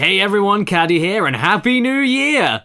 Hey everyone, Caddy here, and Happy New Year!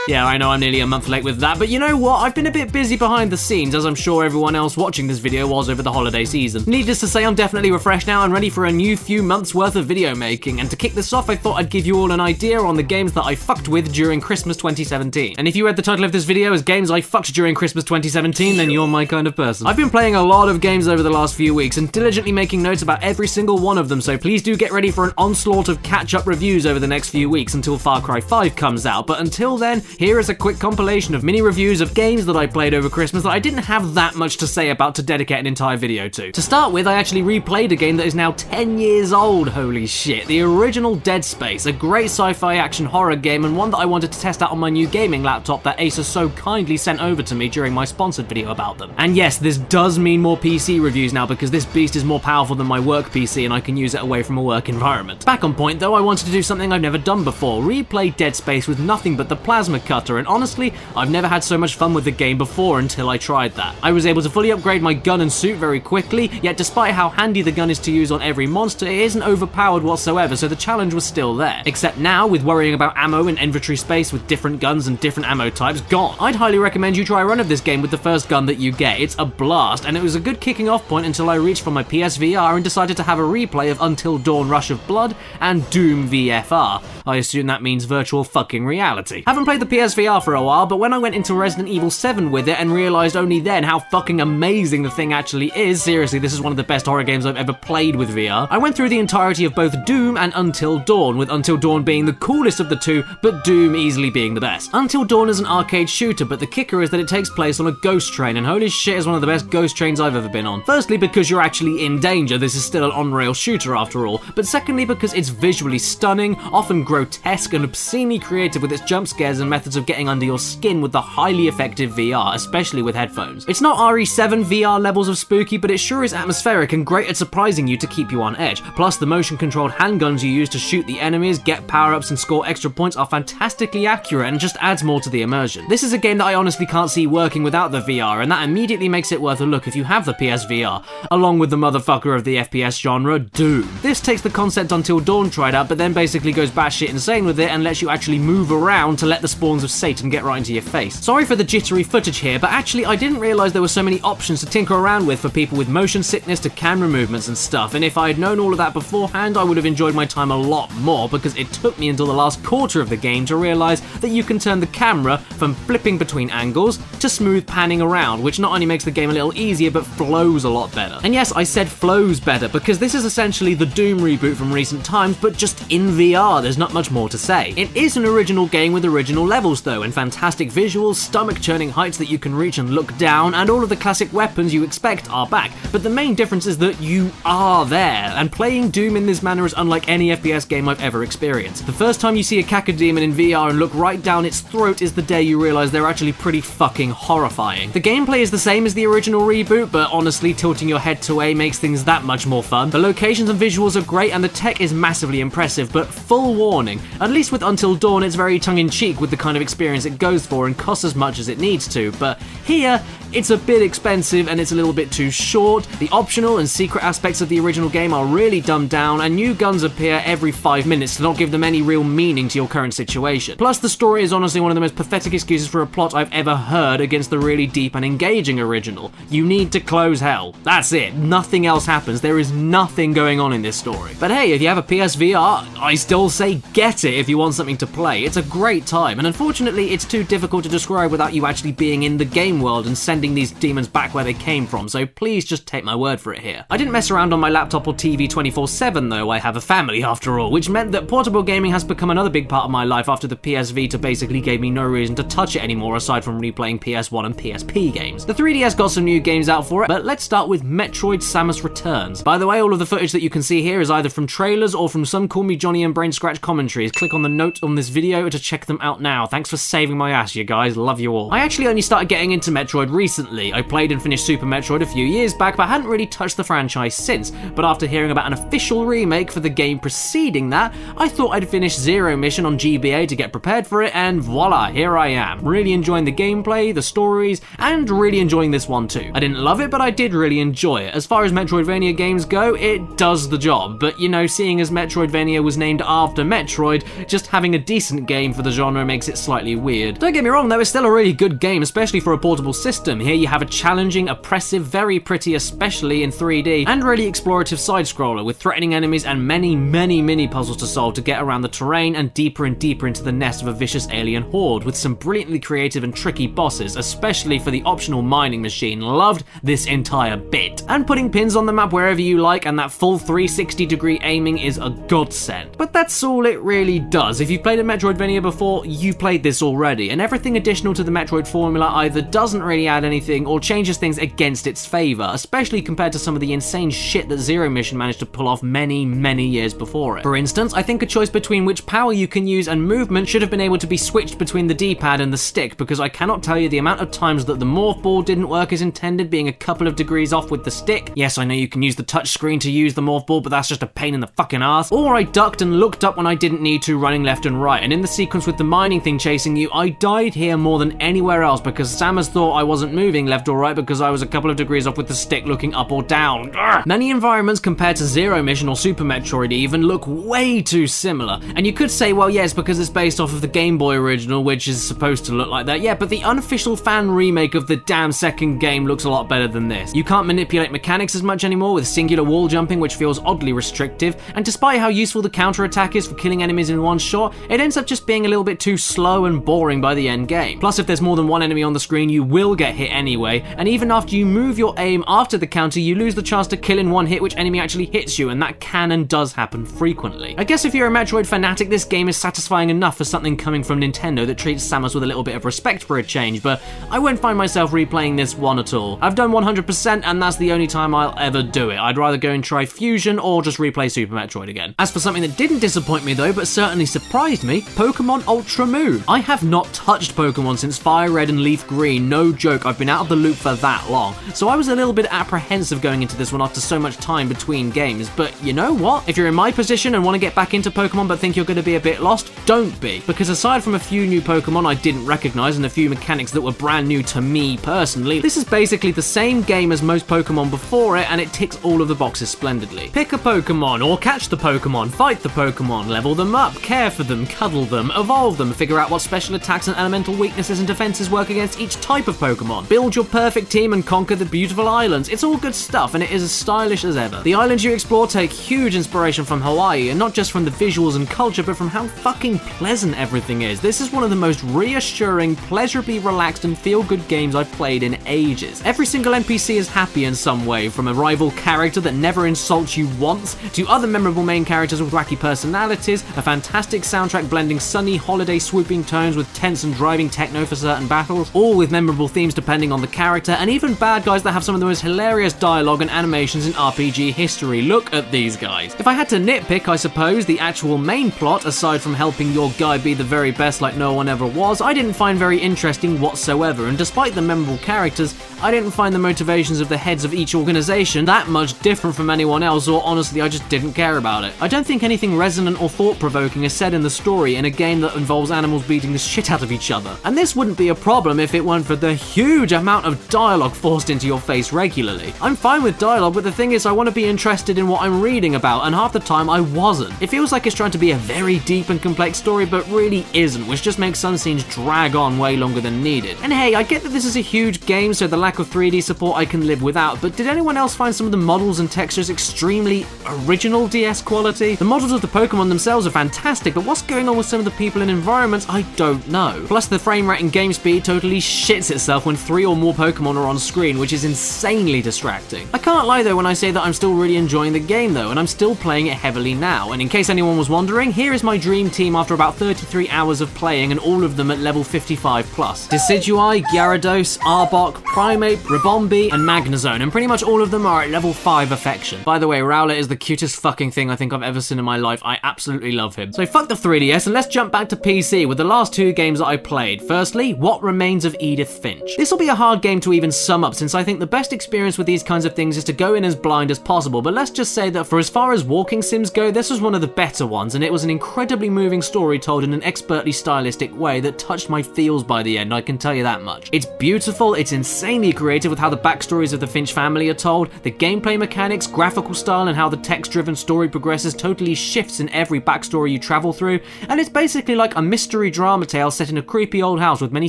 Yeah, I know I'm nearly a month late with that, but you know what? I've been a bit busy behind the scenes, as I'm sure everyone else watching this video was over the holiday season. Needless to say, I'm definitely refreshed now and ready for a new few months worth of video making, and to kick this off, I thought I'd give you all an idea on the games that I fucked with during Christmas 2017. And if you read the title of this video as Games I Fucked During Christmas 2017, then you're my kind of person. I've been playing a lot of games over the last few weeks and diligently making notes about every single one of them, so please do get ready for an onslaught of catch-up reviews over the next few weeks until Far Cry 5 comes out. But until then, here is a quick compilation of mini reviews of games that I played over Christmas that I didn't have that much to say about to dedicate an entire video to. To start with, I actually replayed a game that is now 10 years old, holy shit. The original Dead Space, a great sci-fi action horror game and one that I wanted to test out on my new gaming laptop that Acer so kindly sent over to me during my sponsored video about them. And yes, this does mean more PC reviews now because this beast is more powerful than my work PC and I can use it away from a work environment. Back on point though, I wanted to do something I've never done before, replay Dead Space with nothing but the plasma cutter, and honestly, I've never had so much fun with the game before until I tried that. I was able to fully upgrade my gun and suit very quickly, yet despite how handy the gun is to use on every monster, it isn't overpowered whatsoever, so the challenge was still there. Except now, with worrying about ammo and inventory space with different guns and different ammo types gone. I'd highly recommend you try a run of this game with the first gun that you get. It's a blast, and it was a good kicking off point until I reached for my PSVR and decided to have a replay of Until Dawn Rush of Blood and Doom VFR. I assume that means virtual fucking reality. Haven't played the PSVR for a while, but when I went into Resident Evil 7 with it and realised only then how fucking amazing the thing actually is, seriously, this is one of the best horror games I've ever played with VR, I went through the entirety of both Doom and Until Dawn, with Until Dawn being the coolest of the two, but Doom easily being the best. Until Dawn is an arcade shooter, but the kicker is that it takes place on a ghost train, and holy shit is one of the best ghost trains I've ever been on. Firstly, because you're actually in danger, this is still an on-rail shooter after all, but secondly because it's visually stunning, often grotesque and obscenely creative with its jump scares and methods of getting under your skin with the highly effective VR, especially with headphones. It's not RE7 VR levels of spooky, but it sure is atmospheric and great at surprising you to keep you on edge. Plus, the motion-controlled handguns you use to shoot the enemies, get power-ups and score extra points are fantastically accurate and just adds more to the immersion. This is a game that I honestly can't see working without the VR, and that immediately makes it worth a look if you have the PSVR, along with the motherfucker of the FPS genre, Doom. This takes the concept Until Dawn tried out, but then basically goes batshit insane with it and lets you actually move around to let the spawns of Satan get right into your face. Sorry for the jittery footage here, but actually I didn't realise there were so many options to tinker around with for people with motion sickness to camera movements and stuff, and if I had known all of that beforehand, I would have enjoyed my time a lot more, because it took me until the last quarter of the game to realise that you can turn the camera from flipping between angles to smooth panning around, which not only makes the game a little easier, but flows a lot better. And yes, I said flows better, because this is essentially the Doom reboot from recent times, but just in VR, there's not much more to say. It is an original game with original levels though, and fantastic visuals, stomach-churning heights that you can reach and look down, and all of the classic weapons you expect are back. But the main difference is that you are there, and playing Doom in this manner is unlike any FPS game I've ever experienced. The first time you see a cacodemon in VR and look right down its throat is the day you realise they're actually pretty fucking horrifying. The gameplay is the same as the original reboot, but honestly, tilting your head to A makes things that much more fun. The locations and visuals are great, and the tech is massively impressive, but full warning, at least with Until Dawn it's very tongue-in-cheek with the kind of experience it goes for and costs as much as it needs to, but here, it's a bit expensive and it's a little bit too short. The optional and secret aspects of the original game are really dumbed down, and new guns appear every 5 minutes to not give them any real meaning to your current situation. Plus, the story is honestly one of the most pathetic excuses for a plot I've ever heard against the really deep and engaging original. You need to close hell. That's it. Nothing else happens. There is nothing going on in this story. But hey, if you have a PSVR, I still say get it if you want something to play. It's a great time, and unfortunately, it's too difficult to describe without you actually being in the game world and sending these demons back where they came from, so please just take my word for it here. I didn't mess around on my laptop or TV 24/7 though. I have a family after all, which meant that portable gaming has become another big part of my life after the PS Vita basically gave me no reason to touch it anymore aside from replaying PS1 and PSP games. The 3DS got some new games out for it, but let's start with Metroid Samus Returns. By the way, all of the footage that you can see here is either from trailers or from some Call Me Johnny and Brain Scratch commentaries. Click on the note on this video to check them out now. now. Thanks for saving my ass, you guys. Love you all. I actually only started getting into Metroid recently. I played and finished Super Metroid a few years back, but hadn't really touched the franchise since. But after hearing about an official remake for the game preceding that, I thought I'd finish Zero Mission on GBA to get prepared for it, and voila, here I am. Really enjoying the gameplay, the stories, and really enjoying this one too. I didn't love it, but I did really enjoy it. As far as Metroidvania games go, it does the job, but you know, seeing as Metroidvania was named after Metroid, just having a decent game for the genre makes it slightly weird. Don't get me wrong though, it's still a really good game, especially for a portable system. Here you have a challenging, oppressive, very pretty, especially in 3D, and really explorative side-scroller with threatening enemies and many mini puzzles to solve to get around the terrain and deeper into the nest of a vicious alien horde, with some brilliantly creative and tricky bosses, especially for the optional mining machine. Loved this entire bit. And putting pins on the map wherever you like, and that full 360-degree aiming is a godsend. But that's all it really does. If you've played a Metroidvania before, you've played this already, and everything additional to the Metroid formula either doesn't really add anything or changes things against its favour, especially compared to some of the insane shit that Zero Mission managed to pull off many years before it. For instance, I think a choice between which power you can use and movement should have been able to be switched between the D-pad and the stick, because I cannot tell you the amount of times that the morph ball didn't work as intended, being a couple of degrees off with the stick. Yes, I know you can use the touch screen to use the morph ball, but that's just a pain in the fucking ass. Or I ducked and looked up when I didn't need to, running left and right, and in the sequence with the mining thing chasing you, I died here more than anywhere else because Samus thought I wasn't moving left or right because I was a couple of degrees off with the stick looking up or down. Urgh. Many environments compared to Zero Mission or Super Metroid even look way too similar, and you could say, well, yes, because it's based off of the Game Boy original, which is supposed to look like that. Yeah, but the unofficial fan remake of the damn second game looks a lot better than this. You can't manipulate mechanics as much anymore with singular wall jumping, which feels oddly restrictive, and despite how useful the counter-attack is for killing enemies in one shot, it ends up just being a little bit too slow and boring by the end game. Plus, if there's more than one enemy on the screen, you will get hit anyway, and even after you move your aim after the counter, you lose the chance to kill in one hit which enemy actually hits you, and that can and does happen frequently. I guess if you're a Metroid fanatic, this game is satisfying enough for something coming from Nintendo that treats Samus with a little bit of respect for a change, but I won't find myself replaying this one at all. I've done 100%, and that's the only time I'll ever do it. I'd rather go and try Fusion or just replay Super Metroid again. As for something that didn't disappoint me though, but certainly surprised me, Pokemon Ultra Moon. I have not touched Pokemon since Fire Red and Leaf Green, no joke, I've been out of the loop for that long, so I was a little bit apprehensive going into this one after so much time between games, but you know what? If you're in my position and want to get back into Pokemon but think you're going to be a bit lost, don't be, because aside from a few new Pokemon I didn't recognise and a few mechanics that were brand new to me personally, this is basically the same game as most Pokemon before it, and it ticks all of the boxes splendidly. Pick a Pokemon, or catch the Pokemon, fight the Pokemon, level them up, care for them, cuddle them, evolve them, figure out what special attacks and elemental weaknesses and defenses work against each type of Pokemon, build your perfect team and conquer the beautiful islands. It's all good stuff, and it is as stylish as ever. The islands you explore take huge inspiration from Hawaii, and not just from the visuals and culture, but from how fucking pleasant everything is. This is one of the most reassuring, pleasurably relaxed and feel-good games I've played in ages. Every single NPC is happy in some way, from a rival character that never insults you once, to other memorable main characters with wacky personalities, a fantastic soundtrack blending sunny, holiday swooping tones with tense and driving techno for certain battles, all with memorable themes depending on the character, and even bad guys that have some of the most hilarious dialogue and animations in RPG history. Look at these guys. If I had to nitpick, I suppose, the actual main plot, aside from helping your guy be the very best like no one ever was, I didn't find very interesting whatsoever, and despite the memorable characters, I didn't find the motivations of the heads of each organisation that much different from anyone else, or honestly I just didn't care about it. I don't think anything resonant or thought-provoking is said in the story in a game that involves animals beating the shit out of each other. And this wouldn't be a problem if it weren't for the huge amount of dialogue forced into your face regularly. I'm fine with dialogue, but the thing is I want to be interested in what I'm reading about, and half the time I wasn't. It feels like it's trying to be a very deep and complex story, but really isn't, which just makes some scenes drag on way longer than needed. And hey, I get that this is a huge game, so the lack of 3D support I can live without, but did anyone else find some of the models and textures extremely original DS quality? The models of the Pokemon themselves are fantastic, but what's going on with some of the people and environments, I don't know. Plus the frame rate and game speed totally shits itself when 3 or more Pokemon are on screen, which is insanely distracting. I can't lie though when I say that I'm still really enjoying the game though, and I'm still playing it heavily now, and in case anyone was wondering, here is my dream team after about 33 hours of playing, and all of them at level 55 plus. Decidueye, Gyarados, Arbok, Primeape, Ribombee, and Magnezone, and pretty much all of them are at level 5 affection. By the way, Rowlet is the cutest fucking thing I think I've ever seen in my life. I absolutely love him. So fuck the 3DS and let's jump back to PC with with the last two games that I played. Firstly, What Remains of Edith Finch. This will be a hard game to even sum up, since I think the best experience with these kinds of things is to go in as blind as possible, but let's just say that for as far as walking sims go, this was one of the better ones, and it was an incredibly moving story told in an expertly stylistic way that touched my feels by the end, I can tell you that much. It's beautiful, it's insanely creative with how the backstories of the Finch family are told, the gameplay mechanics, graphical style, and how the text-driven story progresses totally shifts in every backstory you travel through, and it's basically like a mystery drama tale set in a creepy old house with many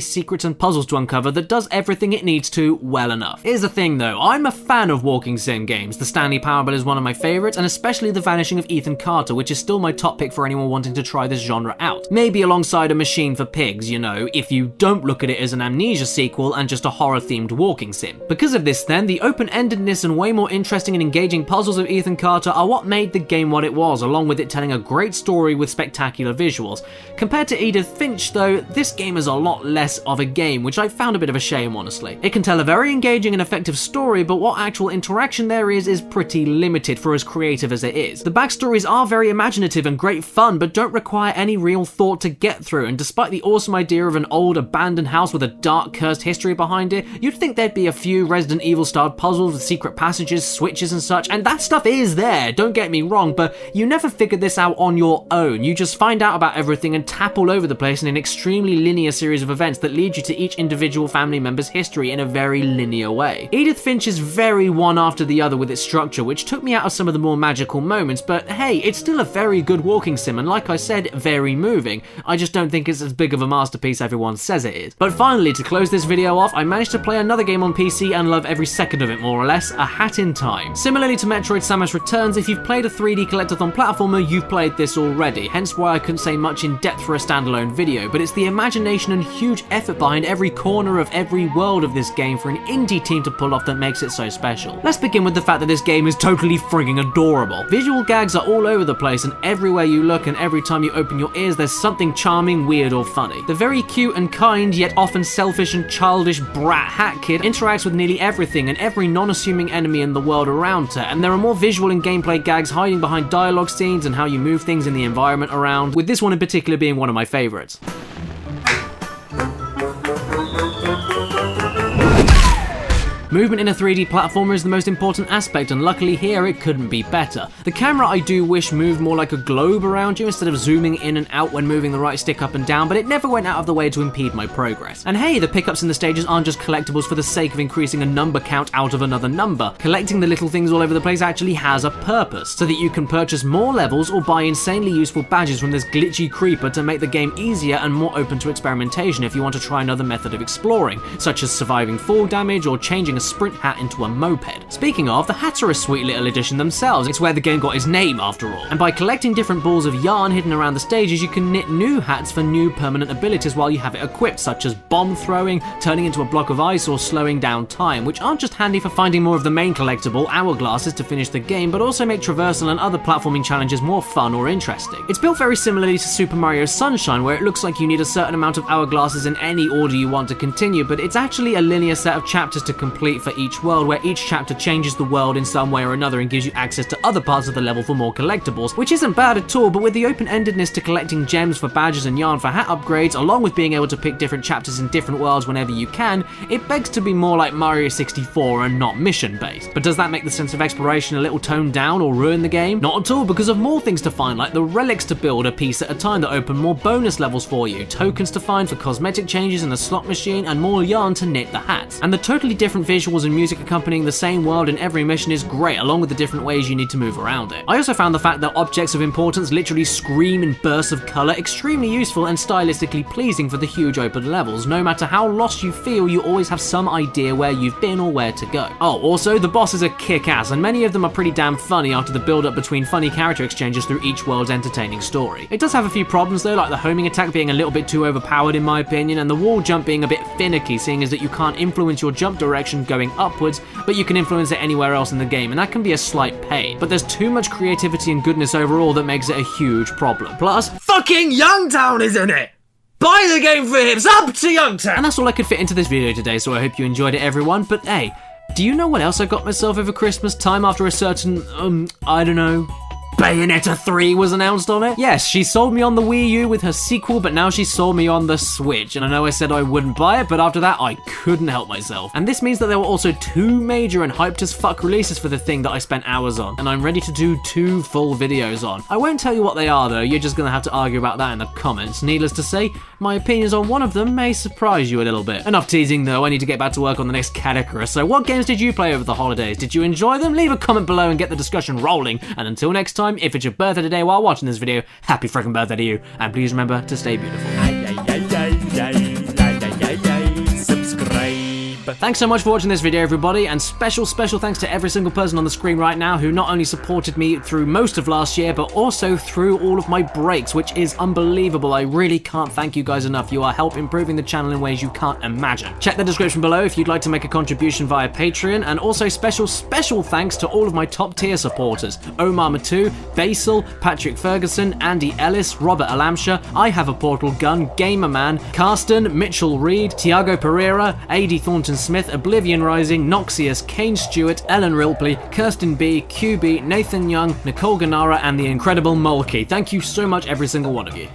secrets and puzzles to uncover that does everything it needs to well enough. Here's the thing though, I'm a fan of walking sim games. The Stanley Parable is one of my favourites, and especially The Vanishing of Ethan Carter, which is still my top pick for anyone wanting to try this genre out. Maybe alongside A Machine for Pigs, you know, if you don't look at it as an Amnesia sequel and just a horror-themed walking sim. Because of this then, the open-endedness and way more interesting and engaging puzzles of Ethan Carter are what made the game what it was, along with it telling a great story with spectacular visuals. Compared to Edith Finch though, this game is a lot less of a game, which I found a bit of a shame honestly. It can tell a very engaging and effective story, but what actual interaction there is pretty limited for as creative as it is. The backstories are very imaginative and great fun, but don't require any real thought to get through, and despite the awesome idea of an old abandoned house with a dark cursed history behind it, you'd think there'd be a few Resident Evil styled puzzles with secret passages, switches and such, and that stuff is there, don't get me wrong, but you never figure this out on your own. You just find out about everything and tap all over the place in an extremely linear series of events that lead you to each individual family member's history in a very linear way. Edith Finch is very one after the other with its structure, which took me out of some of the more magical moments, but hey, it's still a very good walking sim, and like I said, very moving. I just don't think it's as big of a masterpiece everyone says it is. But finally, to close this video off, I managed to play another game on PC and love every second of it more or less, A Hat in Time. Similarly to Metroid Samus Returns, if you've played a 3D collectathon platformer, you've played this already, hence why I couldn't say much in depth for a standalone video, but it's the imagination and huge effort behind every corner of every world of this game for an indie team to pull off that makes it so special. Let's begin with the fact that this game is totally frigging adorable. Visual gags are all over the place, and everywhere you look and every time you open your ears there's something charming, weird or funny. The very cute and kind, yet often selfish and childish brat Hat Kid interacts with nearly everything and every non-assuming enemy in the world around her, and there are more visual and gameplay gags hiding behind dialogue scenes and how you move things in the environment around, with this one in particular being one of my favourites. Movement in a 3D platformer is the most important aspect, and luckily here it couldn't be better. The camera I do wish moved more like a globe around you instead of zooming in and out when moving the right stick up and down, but it never went out of the way to impede my progress. And hey, the pickups in the stages aren't just collectibles for the sake of increasing a number count out of another number. Collecting the little things all over the place actually has a purpose, so that you can purchase more levels or buy insanely useful badges from this glitchy creeper to make the game easier and more open to experimentation if you want to try another method of exploring, such as surviving fall damage or changing a sprint hat into a moped. Speaking of, the hats are a sweet little addition themselves. It's where the game got its name after all. And by collecting different balls of yarn hidden around the stages, you can knit new hats for new permanent abilities while you have it equipped, such as bomb throwing, turning into a block of ice, or slowing down time, which aren't just handy for finding more of the main collectible, hourglasses, to finish the game, but also make traversal and other platforming challenges more fun or interesting. It's built very similarly to Super Mario Sunshine, where it looks like you need a certain amount of hourglasses in any order you want to continue, but it's actually a linear set of chapters to complete for each world, where each chapter changes the world in some way or another and gives you access to other parts of the level for more collectibles, which isn't bad at all, but with the open-endedness to collecting gems for badges and yarn for hat upgrades, along with being able to pick different chapters in different worlds whenever you can, it begs to be more like Mario 64 and not mission-based. But does that make the sense of exploration a little toned down or ruin the game? Not at all, because of more things to find, like the relics to build a piece at a time that open more bonus levels for you, tokens to find for cosmetic changes in the slot machine, and more yarn to knit the hats. And the totally different visuals and music accompanying the same world in every mission is great, along with the different ways you need to move around it. I also found the fact that objects of importance literally scream in bursts of colour extremely useful and stylistically pleasing for the huge open levels. No matter how lost you feel, you always have some idea where you've been or where to go. Oh, also, the bosses are kick-ass, and many of them are pretty damn funny after the build-up between funny character exchanges through each world's entertaining story. It does have a few problems though, like the homing attack being a little bit too overpowered in my opinion, and the wall jump being a bit finicky, seeing as that you can't influence your jump direction going upwards, but you can influence it anywhere else in the game, and that can be a slight pain. But there's too much creativity and goodness overall that makes it a huge problem. Plus, fucking Youngtown is in it! Buy the game for him! It's up to Youngtown! And that's all I could fit into this video today, so I hope you enjoyed it, everyone. But hey, do you know what else I got myself over Christmas time after a certain, I don't know, Bayonetta 3 was announced on it. Yes, she sold me on the Wii U with her sequel, but now she sold me on the Switch. And I know I said I wouldn't buy it, but after that, I couldn't help myself. And this means that there were also 2 major and hyped as fuck releases for the thing that I spent hours on, and I'm ready to do 2 full videos on. I won't tell you what they are though, you're just gonna have to argue about that in the comments. Needless to say, my opinions on one of them may surprise you a little bit. Enough teasing though, I need to get back to work on the next Caddicarus. So what games did you play over the holidays? Did you enjoy them? Leave a comment below and get the discussion rolling. And until next time, if it's your birthday today while watching this video, happy freaking birthday to you. And please remember to stay beautiful. Thanks so much for watching this video, everybody, and special thanks to every single person on the screen right now who not only supported me through most of last year, but also through all of my breaks, which is unbelievable. I really can't thank you guys enough. You are help improving the channel in ways you can't imagine. Check the description below if you'd like to make a contribution via Patreon, and also special thanks to all of my top tier supporters: Omar Matu, Basil, Patrick Ferguson, Andy Ellis, Robert Alamsha, I Have a Portal Gun, Gamerman, Karsten, Mitchell Reed, Tiago Pereira, AD Thornton Smith, Oblivion Rising, Noxious, Kane Stewart, Ellen Rilpley, Kirsten B, QB, Nathan Young, Nicole Ganara, and the incredible Molky. Thank you so much, every single one of you.